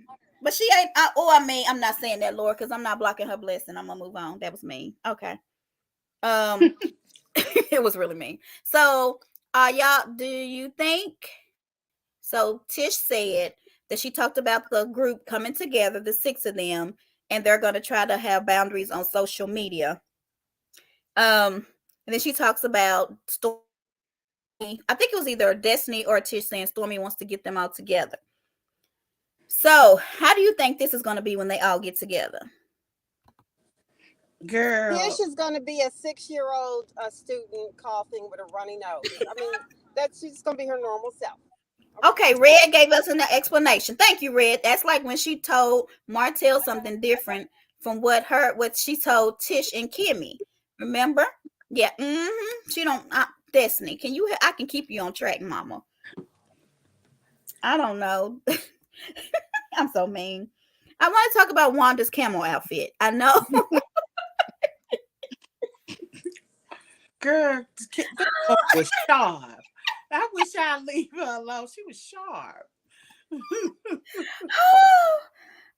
but she ain't. I mean, I'm not saying that, Lord, because I'm not blocking her blessing. I'm gonna move on. That was mean. Okay. It was really mean. So, y'all, do you think? So Tish said that she talked about the group coming together, the six of them, and they're gonna try to have boundaries on social media. And then she talks about Stormy. I think it was either Destiny or Tish saying Stormy wants to get them all together. So, how do you think this is going to be when they all get together? Tish Girl, is going to be a 6-year-old student coughing with a runny nose. I mean, that's she's going to be her normal self. Okay, Red gave us an explanation. Thank you, Red. That's like when she told Martell something different from what she told Tish and Kimmy. Remember? Yeah. She don't. Destiny, can you? I can keep you on track, Mama. I don't know. I'm so mean. I want to talk about Wanda's camel outfit. I know. girl, that was sharp. I wish I'd leave her alone. She was sharp. Oh,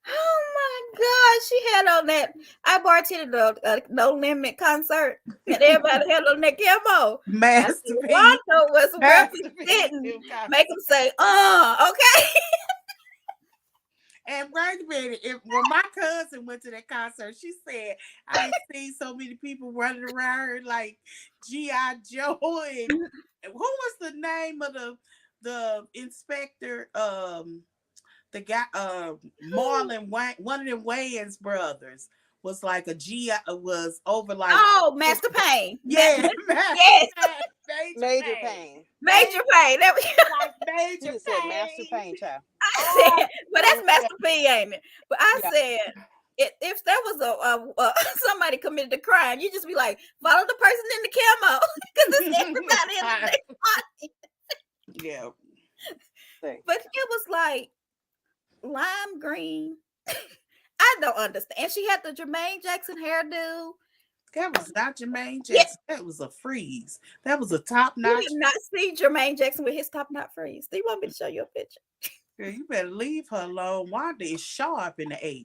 oh my God. She had on that. I bartended a No Limit concert and everybody had on that camo. I said, Masterpiece. Wanda was Masterpiece. representing. Make them say, okay. And wait a minute, when my cousin went to that concert, she said, I ain't seen so many people running around her like G.I. Joe. And who was the name of the inspector? The guy, Marlon Wayne, one of them Wayans brothers was like a G.I. Was over like, Oh, Master Payne. yeah, Yes. Major pain. Major Payne. That was like She Major just said Master Pain, child. I said, well, that's Master P, ain't it? But I Yeah. said, if there was a somebody committed a crime, you just be like, follow the person in the camo because it's everybody in the next body. Yeah. But it was like lime green. I don't understand. And she had the Jermaine Jackson hairdo. That was not Jermaine Jackson. Yeah. That was a freeze. That was a top You notch. did not see Jermaine Jackson with his top knot freeze. Do you want me to show you a picture? Girl, you better leave her alone. Wanda is sharp in the 80s.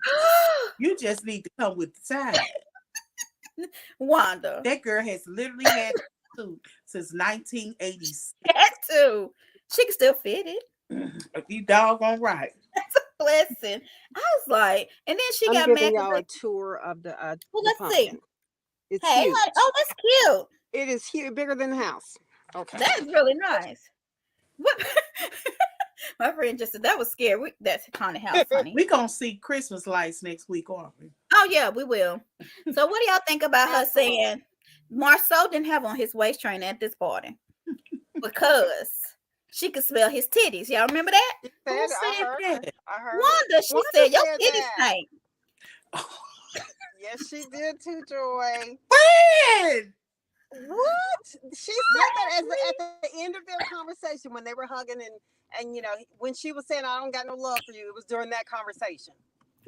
You just need to come with the time. Wanda. That girl has literally had suit since 1986. That too. She can still fit it. You doggone right. That's a blessing. I was like, and then she I'm got giving mad. y'all a tour of the. Well, the let's see. pumpkin. It's Hey, huge. oh, that's cute. It is huge, bigger than the house. Okay. That's really nice. What? My friend just said that was scary. That's haunted house, honey. We gonna see Christmas lights next week, aren't we? Oh yeah, we will. So what do y'all think about her Absolutely. saying Marceau didn't have on his waist trainer at this party because she could smell his titties? Y'all remember that? She Who said, I said heard that? her. I heard Wanda, she Wanda said your said titties that. stink. Yes, she did too, Joy. When? What? She said that at the end of their conversation when they were hugging and you know when she was saying I don't got no love for you. It was during that conversation.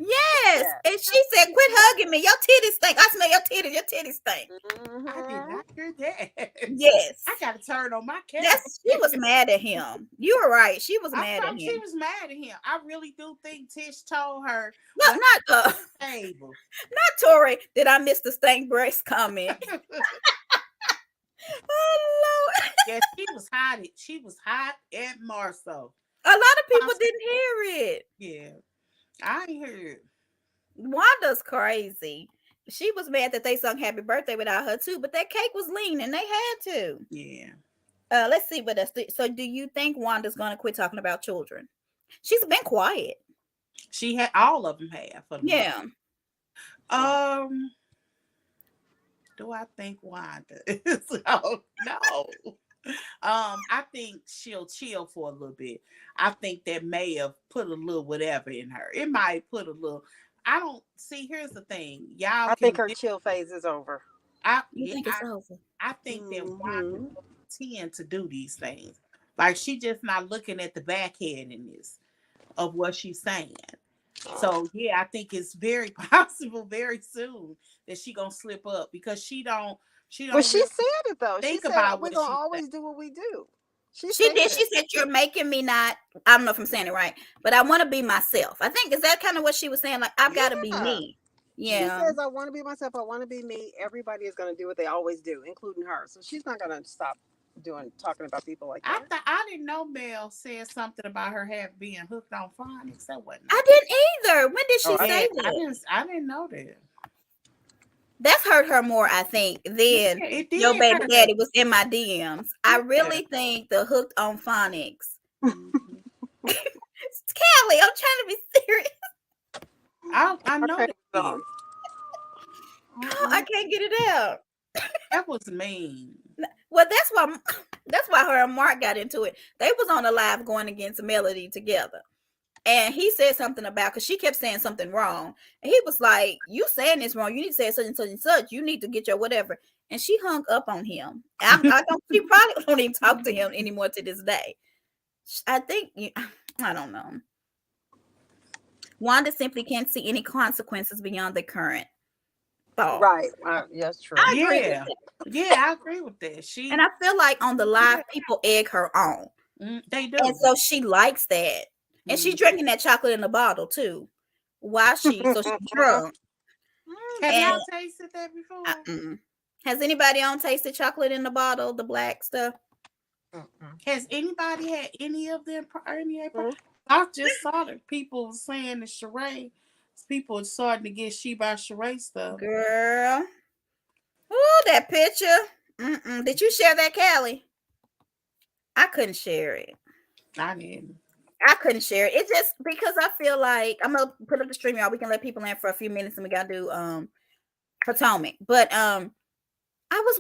Yes, Yeah. and she said, "Quit hugging me. Your titties stink. I smell your titties. Your titties stink." I did Mhm. not hear that. Yes, I gotta turn on my camera. she was mad at him. You were right. She was I mad at thought she him. was mad at him. I really do think Tish told her No, what not table. Tori. Did I miss the stank breast comment? Oh Lord. Yeah, she was hot. She was hot at Marceau. A lot of people didn't hear it. Yeah, I ain't heard. Wanda's crazy. She was mad that they sung happy birthday without her too, but that cake was lean and they had to. Yeah. Let's see what else. So do you think Wanda's gonna quit talking about children? She's been quiet. She had all of them have for the Yeah. most. Do I think Wanda? Oh no. I think she'll chill for a little bit. I think that may have put a little whatever in her. It might put a little. I don't see. Here's the thing, y'all. I think her chill phase is over. You think it's over? I think that Wanda Mhm. tend to do these things. Like she just not looking at the backhandedness of what she's saying. So yeah, I think it's very possible very soon that she gonna slip up because she don't Well, she really said it though. She think said about we're what gonna she said. always do what we do. She She said did. it. She said, "You're making me not." I don't know if I'm saying it right, but I want to be myself. I think is that kind of what she was saying. Like I've got to be Yeah. me. She Yeah. says, I want to be myself. I want to be me. Everybody is going to do what they always do, including her. So she's not going to stop talking about people like that. I didn't know Mel said something about her being hooked on phonics. That wasn't. I didn't either. When did she Oh, say Yeah, that? I didn't know that. That's hurt her more, I think, than Yeah, it your did baby hurt daddy was in my DMs. I Yeah. really think the hooked on phonics. Mhm. Callie, I'm trying to be serious. I know Okay, that. so- I can't get it out. That was mean. Well, that's why her and Mark got into it. They was on a live going against Melody together. And he said something about because she kept saying something wrong. And he was like, "You saying this wrong. You need to say such and such and such. You need to get your whatever." And she hung up on him. I don't she probably don't even talk to him anymore to this day. I think I don't know. Wanda simply can't see any consequences beyond the current thought. Right. That's true. I agree with Yeah. that. Yeah, I agree with that. And I feel like on the live, people egg her on. They do. And so she likes that. And she's drinking that chocolate in the bottle too. Why so she's drunk. Have And y'all tasted that before? Has anybody on tasted chocolate in the bottle, the black stuff? Has anybody had any of them? I just saw that people saying the Sheree. People are starting to get she by Sheree stuff. Girl. Oh, that picture. Did you share that, Callie? I couldn't share it. I didn't. I couldn't share it. It's just because I feel like I'm gonna put up the stream, y'all. We can let people in for a few minutes and we gotta do Potomac. But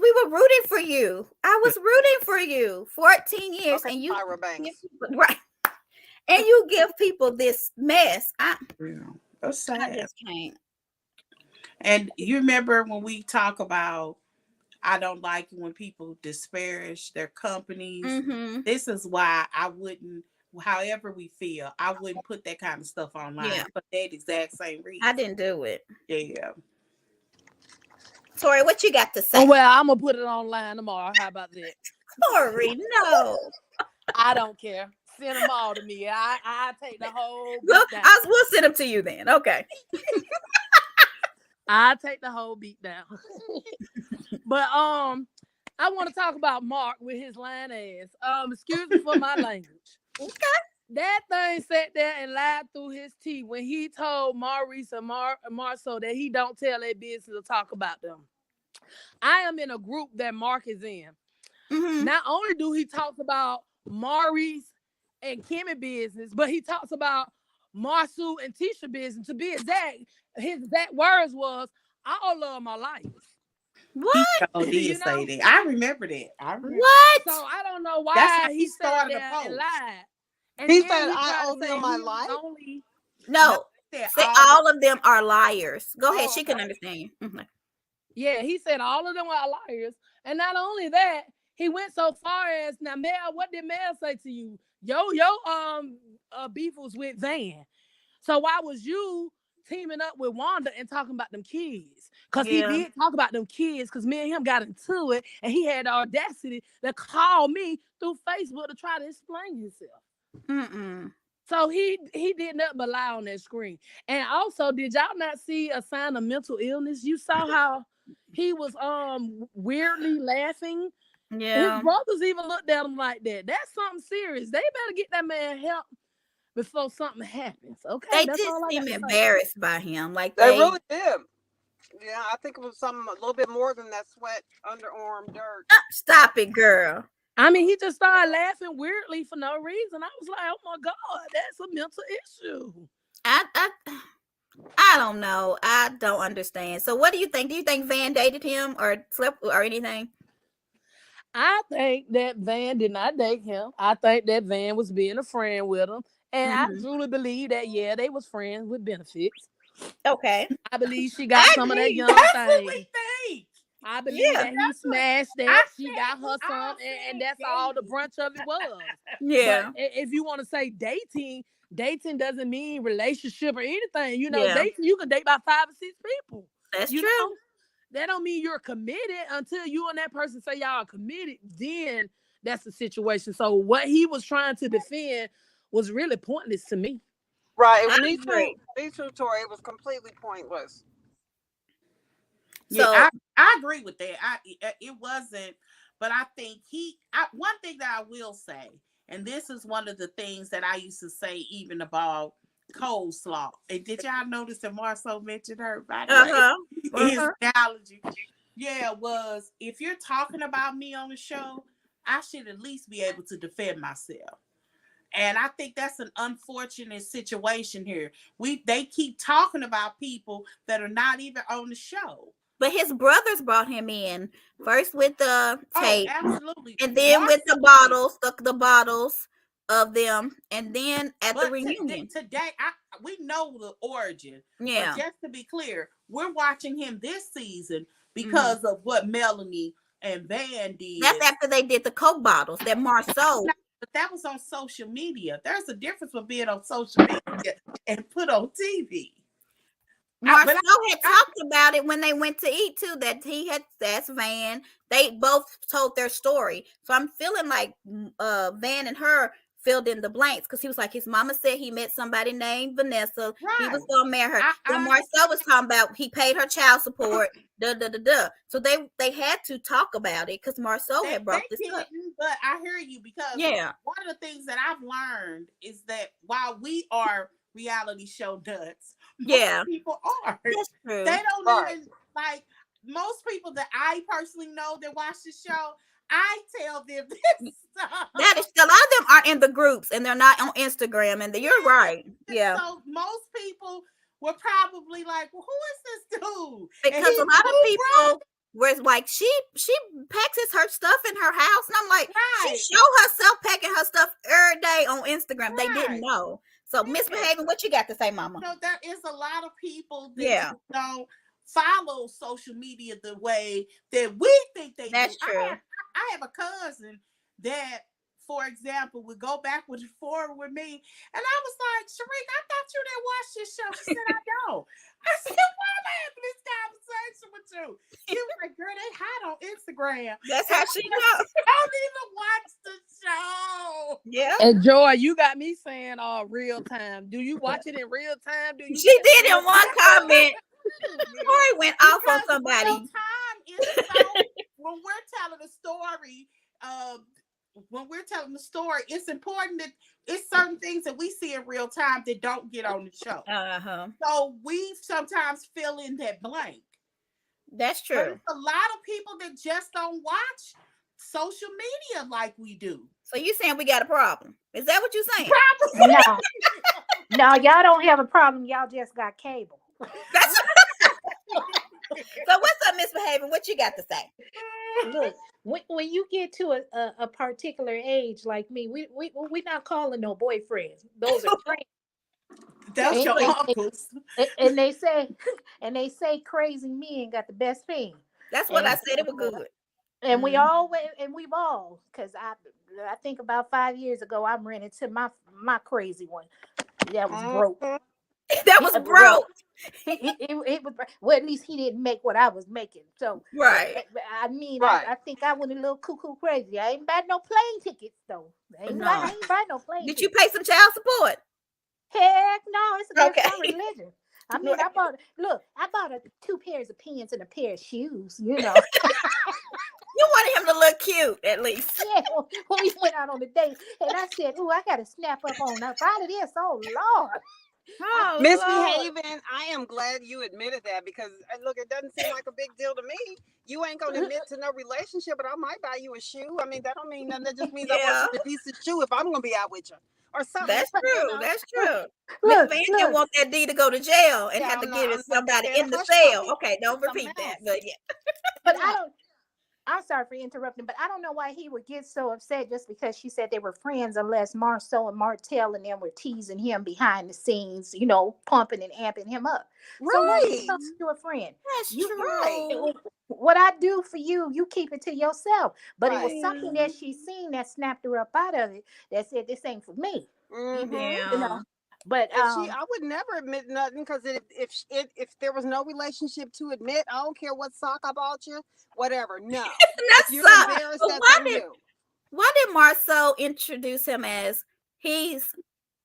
we were rooting for you. I was rooting for you 14 years Okay, and you Tyra Banks. right. And you give people this mess. That's sad. I just can't. And you remember when we talk about I don't like when people disparage their companies. This is why I wouldn't, however we feel, I wouldn't put that kind of stuff online for that exact same reason. I didn't do it. Yeah. Tori, what you got to say? Oh, well, I'm gonna put it online tomorrow. How about that? Tori, no. I don't care. Send them all to me. I take the whole. Well, beat down. we'll send them to you then. Okay. I take the whole beat down. But I want to talk about Mark with his lying ass. Excuse me for my language. Okay. That thing sat there and lied through his teeth when he told Maurice and Marceau that he don't tell their business to talk about them. I am in a group that Mark is in. Not only do he talk about Maurice and Kimmy business, but he talks about Marsu and Tisha business. To be exact, his exact words was, "All of my liars." He What? sure did You say know, that. I remember that. I remember. so What? I don't know That's how why he he sat started the there and post. lied, and He then said, he "I tried to owe say them my he was life." only. No, No. he said Say all the all of them are liars. Go ahead. Oh, She can okay. understand you. Mhm. Yeah, he said all of them are liars. And not only that, he went so far as, now, Mel, what did Mel say to you? Beef was with Van. So why was you teaming up with Wanda and talking about them kids? Because he Yeah. did talk about them kids, because me and him got into it, and he had the audacity to call me through Facebook to try to explain himself. Mm-mm. So he did nothing but lie on that screen. And also, did y'all not see a sign of mental illness? You saw how he was weirdly laughing. His Yeah. brothers even looked at him like that. That's something serious. They better get that man help before something happens. Okay, They that's just all I got seem to say. embarrassed by him. Like They they really did. Yeah, I think it was something a little bit more than that sweat underarm dirt. stop it, girl. I mean, he just started laughing weirdly for no reason. I was like, oh my God, that's a mental issue. I I don't know. I don't understand. So what do you think? Do you think Van dated him or slept or anything? I think that Van did not date him. I think that Van was being a friend with him. And I Hmm. truly believe that, yeah, they was friends with benefits. Okay. I believe she I got some of that agree. young That's what we thing. think. I believe Yeah. that he That's what smashed I that. She said. got her I some, and said that's all the dating. brunch of it was. But Yeah. if you want to say dating, dating doesn't mean relationship or anything. You know, Yeah. dating, you can date by 5 or 6 people. That's You true. know, that don't mean you're committed until you and that person say y'all are committed. Then that's the situation. So what he was trying to defend was really pointless to me. Right. I Me too. agree. Me too, Tori. It was completely pointless. Yeah, So I agree with that. It wasn't, but I think one thing that I will say, and this is one of the things that I used to say even about coleslaw. And did y'all notice that Marceau mentioned her, by the way, uh-huh. his Uh-huh. analogy? Yeah, was if you're talking about me on the show, I should at least be able to defend myself. And I think that's an unfortunate situation here. They keep talking about people that are not even on the show. But his brothers brought him in first with the Oh, tape, absolutely. and then with the Marcel did. bottles, the bottles of them, and then at the But reunion. today, we know the origin. But Yeah. just to be clear, we're watching him this season Hmm. because of what Melanie and Van That's did. after they did the Coke bottles that Marceau. But that was on social media. There's a difference with being on social media and put on TV. Marceau But had talked about it when they went to eat too. That he had that's Van. They both told their story. So I'm feeling like Van and her filled in the blanks because he was like his mama said he met somebody named Vanessa. He was right. gonna marry her. Then I Marceau was talking about he paid her child support. Da da da da. So they had to talk about it because Marceau they had brought this didn't, up. but I hear you because Yeah. one of the things that I've learned is that while we are reality show nuts, most Yeah. people are. That's They true. don't Right. even like most people that I personally know that watch the show. I tell them this stuff. That is a lot of them aren't in the groups and they're not on Instagram. And you're right. Yeah. So most people were probably like, "Well, who is this dude?" And Because a he's lot of who, people was like she packs her stuff in her house, and I'm like, she right, show herself packing her stuff every day on Instagram. They didn't right. know. So Yeah. misbehaving, what you got to say, Mama? So there is a lot of people that Yeah, just don't follow social media the way that we think they do. that's true. I have a cousin that, for example, would go back with forward with me, and I was like, Sharik, I thought you didn't watch this show. She said, I don't. I said, why am I having this conversation with you? She was like, girl, they hot on Instagram. That's And how I'm she like, know. she don't even watch the show. Yeah, And Joy, you got me saying real time. Do you watch it in real time? Do you she get did real in one time? comment. Tori went off on Because real somebody. time is so when we're telling a story, it's important that it's certain things that we see in real time that don't get on the show. Uh-huh. So we sometimes fill in that blank. That's But true. it's a lot of people that just don't watch social media like we do. So you saying we got a problem? Is that what you saying? No, no, y'all don't have a problem. Y'all just got cable. That's so. What's up, misbehaving? What you got to say? Look, when you get to a particular age like me, we not calling no boyfriends. Those are friends. That's your And, uncles. and they say and they say crazy men got the best thing. That's what I And said. It was good. and we Mhm. always and we've all because I think about 5 years ago I ran into my crazy one that was broke. Mhm. That was Well, broke. it was well, at least he didn't make what I was making. So Right. I mean, Right. I think I went a little cuckoo crazy. I ain't buy no plane tickets though. No. I ain't buy no plane Did you tickets. pay some child support? Heck no, it's against Okay. my religion. I mean, I bought 2 pairs of pants and a pair of shoes. You know, You wanted him to look cute, at least. yeah. When we went out on the date, and I said, "Ooh, I got to snap up on up out of this." Oh Lord. Oh, Lord. Misbehaving. I am glad you admitted that because look, it doesn't seem like a big deal to me. You ain't gonna admit to no relationship, but I might buy you a shoe. I mean, that don't mean nothing. That just means I Yeah, want you a decent shoe if I'm gonna be out with you or something. that's You true. know? That's true. Miss Look, Van didn't look. want that D to go to jail and Yeah, have to give it I'm not somebody saying in the hush cell. puppy. Okay, don't Something repeat that. else. But yeah. But Yeah. I'm sorry for interrupting, but I don't know why he would get so upset just because she said they were friends, unless Marceau and Martell and them were teasing him behind the scenes, you know, pumping and amping him up. So what Right. becomes you a friend? That's You Right. true. what I do for you, you keep it to yourself. But it was Right. something that she seen that snapped her up out of it that said this ain't for me. Mm-hmm. You Yeah. know. But And I would never admit nothing because if there was no relationship to admit, I don't care what sock I bought you, whatever. No, if That's you're so. embarrassed, But that's on you. why did Marceau introduce him as he's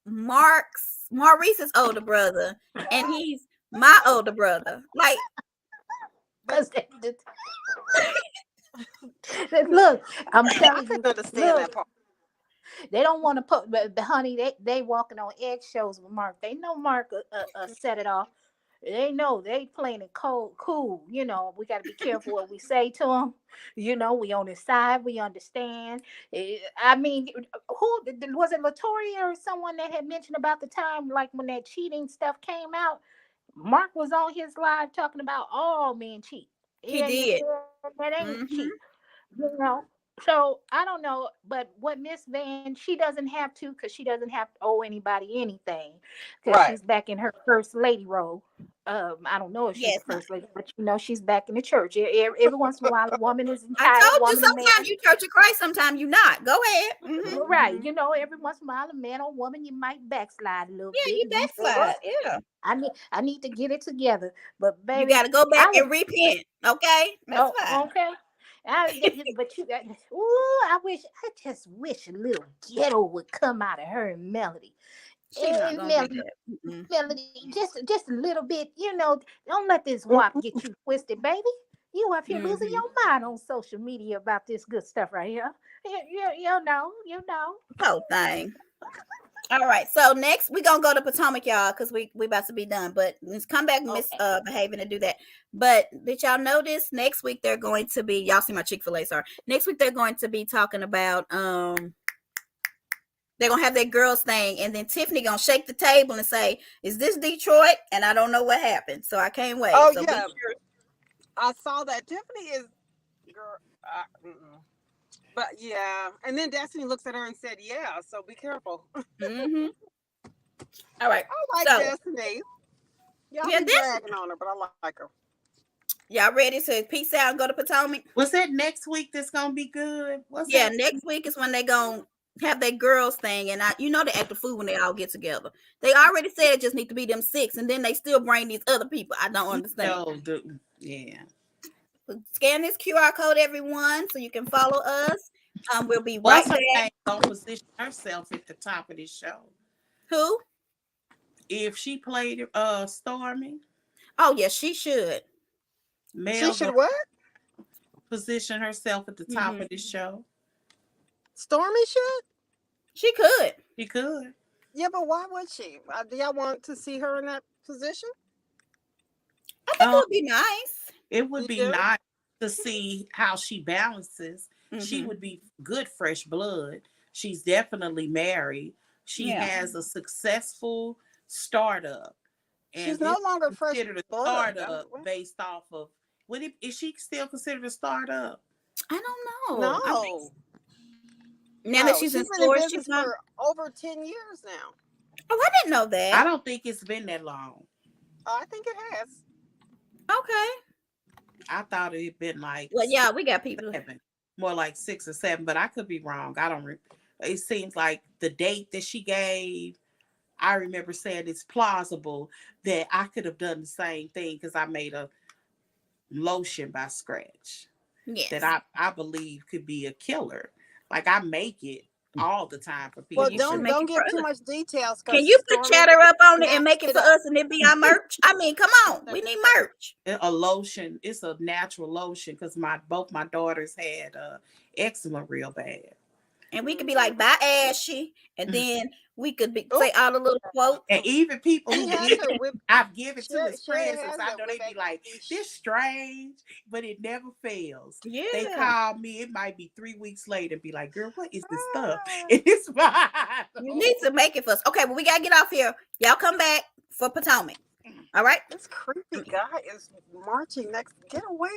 Maurice's older brother and he's my older brother? Like, because look, I'm Yeah, I telling you, couldn't understand look, that part. they don't want to put, but honey, they walking on eggshells with Mark. They know Mark set it off. They know they playing it cool. You know, we got to be careful what we say to them. You know, we on his side. We understand. I mean, who was it? Latoria or someone that had mentioned about the time, like when that cheating stuff came out. Mark was on his live talking about all men cheat. He he ain't even did. said that ain't Hmm. cheat. You know, so I don't know, but what Miss Van, she doesn't have to because she doesn't have to owe anybody anything because Right. she's back in her first lady role. I don't know if she's the Yes, first lady, but you know she's back in the church. Every once in a while, a woman is I entitled, told you woman and man. sometimes you Church of Christ, sometimes you not. Go ahead. Right, you know, every once in a while, a man or woman, you might backslide a little Yeah, bit, you and you say, "Oh, backslide. Yeah. I need to get it together." But You baby, got to go back I was and repent. Okay? That's oh fine. okay. But you got, ooh, I just wish a little ghetto would come out of her and Melody. She's not And going to do that. Mm-mm. Melody, just a little bit, you know, don't let this WAP Mhm. get you twisted, baby. You up here losing Mm-hmm. your mind on social media about this good stuff right here. You know. Whole thing. All right. So next we're gonna go to Potomac, y'all, because we about to be done. But let's come back, Miss Okay. Behaving to do that. But did y'all notice next week they're going to be y'all see my Chick-fil-A, sorry. Next week they're going to be talking about they're gonna have that girls thing, and then Tiffany gonna shake the table and say, "Is this Detroit?" And I don't know what happened, so I can't wait. Oh So be yeah, sure. I saw that. Tiffany is girl. Mm-mm. But yeah, and then Destiny looks at her and said, "Yeah, so be careful." Mm-hmm. All right. I like So Destiny. Y'all yeah, be this dragging on her, but I like her. y'all ready to peace out and go to Potomac? Was that next week that's gonna be good? What's Yeah, that? next week is when they gonna have their girls thing, and you know they act the fool when they all get together. They already said it just need to be them 6, and then they still bring these other people. I don't understand. Yeah. Scan this QR code, everyone, so you can follow us. We'll be right What's her back. name gonna position herself at the top of this show? Who? If she played Stormy, Oh yeah, she should. She Mel should gonna what? position herself at the top Hmm. of this show. Stormy should. She could. She could. Yeah, but why would she? Do y'all want to see her in that position? I think it Um, would be nice. it would You be do? nice to see how she balances. She Hmm. would be good fresh blood, She's definitely married. She Yeah. has a successful startup, She's and no it's longer first considered a blood. startup based off of is she still considered a startup? I don't know. No, Now that no, she's in she's been in stores, she's business not. for over 10 years now. Oh, I didn't know I that. don't think it's been that long. Oh, I think it has. Okay. I thought it had been like Well, yeah, we got people. 7, more like 6 or 7, but I could be wrong. I don't. It seems like the date that she gave, I remember saying it's plausible that I could have done the same thing because I made a lotion by scratch Yes. that I believe could be a killer. Like I make it all the time for people. Well, you should don't make it give for too us. much details. Can you put chatter up on it and make it for up. us and it be our merch? I mean, come on. We need merch. A lotion. It's a natural lotion because both my daughters had eczema real bad. And we could be like, bye, Ashy. And then we could say all the little quotes. And even people who I've given to his friends, has I know they be like, this strange, but it never fails. Yeah. They call me, it might be 3 weeks later, and be like, girl, what is this stuff? And it's fine. You need to make it for us. Okay, well, we got to get off here. Y'all come back for Potomac. All right? This creepy guy is marching next. Get away